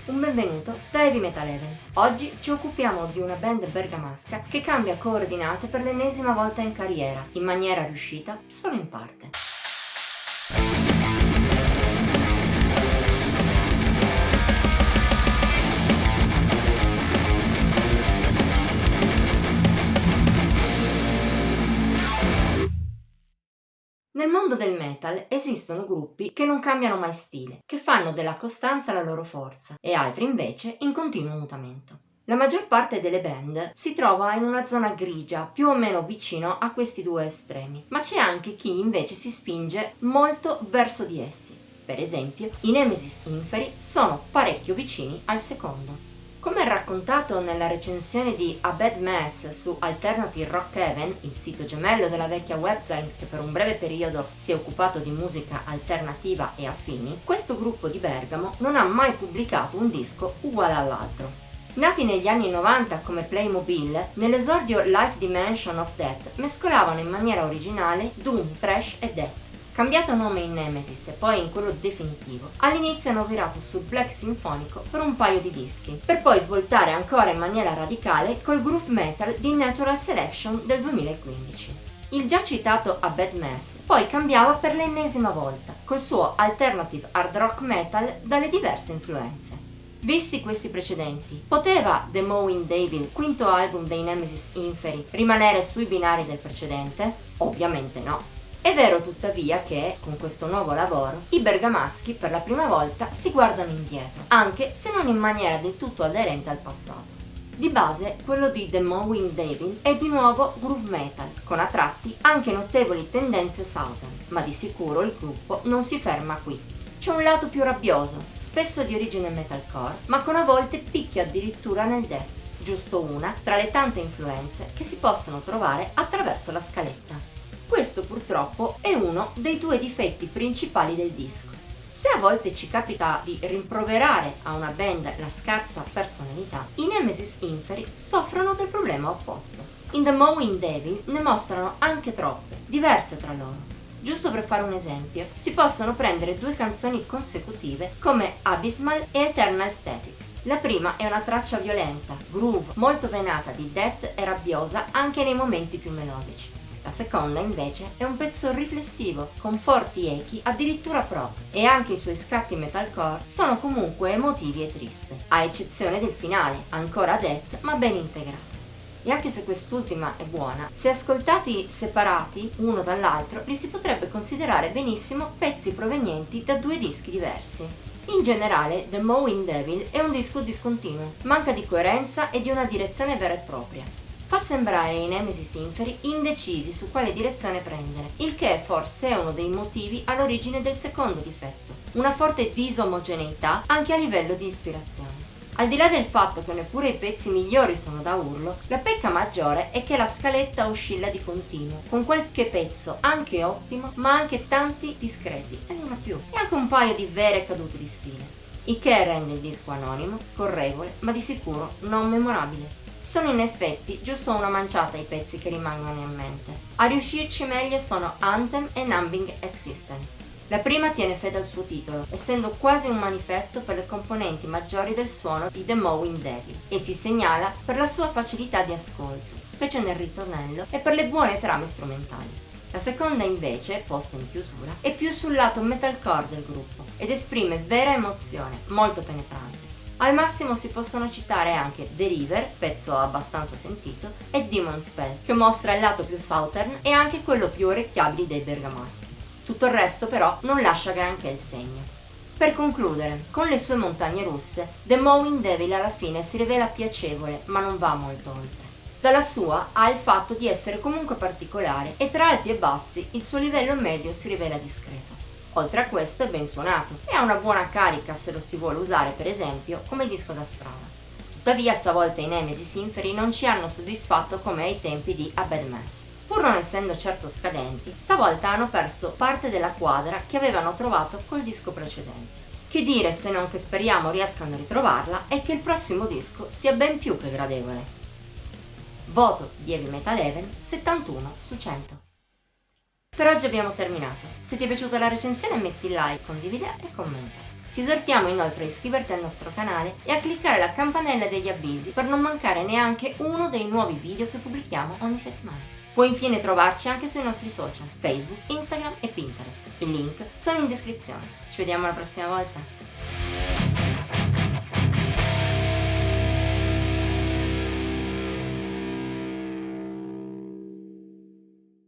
un benvenuto da Heavy Metal Heaven. Oggi ci occupiamo di una band bergamasca che cambia coordinate per l'ennesima volta in carriera, in maniera riuscita solo in parte. Nel mondo del metal esistono gruppi che non cambiano mai stile, che fanno della costanza la loro forza, e altri invece in continuo mutamento. La maggior parte delle band si trova in una zona grigia, più o meno vicino a questi due estremi, ma c'è anche chi invece si spinge molto verso di essi. Per esempio, i Nemesis Inferi sono parecchio vicini al secondo. Come raccontato nella recensione di A Bad Mess su Alternative Rock Heaven, il sito gemello della vecchia website che per un breve periodo si è occupato di musica alternativa e affini, questo gruppo di Bergamo non ha mai pubblicato un disco uguale all'altro. Nati negli anni 90 come Playmobil, nell'esordio Life Dimension of Death mescolavano in maniera originale doom, thrash e death. Cambiato nome in Nemesis e poi in quello definitivo, all'inizio hanno virato sul black sinfonico per un paio di dischi, per poi svoltare ancora in maniera radicale col groove metal di Natural Selection del 2015. Il già citato A Bad Mess poi cambiava per l'ennesima volta, col suo alternative hard rock metal dalle diverse influenze. Visti questi precedenti, poteva The Mowing Devil, quinto album dei Nemesis Inferi, rimanere sui binari del precedente? Ovviamente no. È vero tuttavia che, con questo nuovo lavoro, i bergamaschi per la prima volta si guardano indietro, anche se non in maniera del tutto aderente al passato. Di base, quello di The Mowing Devil è di nuovo groove metal, con a tratti anche notevoli tendenze southern, ma di sicuro il gruppo non si ferma qui. C'è un lato più rabbioso, spesso di origine metalcore, ma con a volte picchi addirittura nel death, giusto una tra le tante influenze che si possono trovare attraverso la scaletta. Questo purtroppo è uno dei due difetti principali del disco. Se a volte ci capita di rimproverare a una band la scarsa personalità, i Nemesis Inferi soffrono del problema opposto. In The Mowing Devil ne mostrano anche troppe, diverse tra loro. Giusto per fare un esempio, si possono prendere due canzoni consecutive come Abysmal e Eternal Static. La prima è una traccia violenta, groove, molto venata di death e rabbiosa anche nei momenti più melodici. La seconda invece è un pezzo riflessivo, con forti echi addirittura prog, e anche i suoi scatti metalcore sono comunque emotivi e tristi, a eccezione del finale, ancora death ma ben integrato. E anche se quest'ultima è buona, se ascoltati separati uno dall'altro li si potrebbe considerare benissimo pezzi provenienti da due dischi diversi. In generale, The Mowing Devil è un disco discontinuo, manca di coerenza e di una direzione vera e propria. Fa sembrare i Nemesis Inferi indecisi su quale direzione prendere, il che forse è uno dei motivi all'origine del secondo difetto, una forte disomogeneità anche a livello di ispirazione. Al di là del fatto che neppure i pezzi migliori sono da urlo, la pecca maggiore è che la scaletta oscilla di continuo, con qualche pezzo anche ottimo, ma anche tanti discreti, e non ha più, e anche un paio di vere cadute di stile, il che rende il disco anonimo, scorrevole, ma di sicuro non memorabile. Sono in effetti giusto una manciata i pezzi che rimangono in mente. A riuscirci meglio sono Anthem e Numbing Existence. La prima tiene fede al suo titolo, essendo quasi un manifesto per le componenti maggiori del suono di The Mowing Devil, e si segnala per la sua facilità di ascolto, specie nel ritornello, e per le buone trame strumentali. La seconda invece, posta in chiusura, è più sul lato metalcore del gruppo ed esprime vera emozione, molto penetrante. Al massimo si possono citare anche The River, pezzo abbastanza sentito, e Demon Spell, che mostra il lato più southern e anche quello più orecchiabile dei bergamaschi. Tutto il resto però non lascia granché il segno. Per concludere, con le sue montagne russe, The Mowing Devil alla fine si rivela piacevole, ma non va molto oltre. Dalla sua ha il fatto di essere comunque particolare e tra alti e bassi il suo livello medio si rivela discreto. Oltre a questo è ben suonato e ha una buona carica se lo si vuole usare per esempio come disco da strada. Tuttavia stavolta i Nemesis Inferi non ci hanno soddisfatto come ai tempi di A Bad Mess. Pur non essendo certo scadenti, stavolta hanno perso parte della quadra che avevano trovato col disco precedente. Che dire se non che speriamo riescano a ritrovarla e che il prossimo disco sia ben più che gradevole. Voto di Heavy Metal Heaven 71 su 100. Per oggi abbiamo terminato. Se ti è piaciuta la recensione metti like, condividi e commenta. Ti esortiamo inoltre a iscriverti al nostro canale e a cliccare la campanella degli avvisi per non mancare neanche uno dei nuovi video che pubblichiamo ogni settimana. Puoi infine trovarci anche sui nostri social, Facebook, Instagram e Pinterest. I link sono in descrizione. Ci vediamo la prossima volta.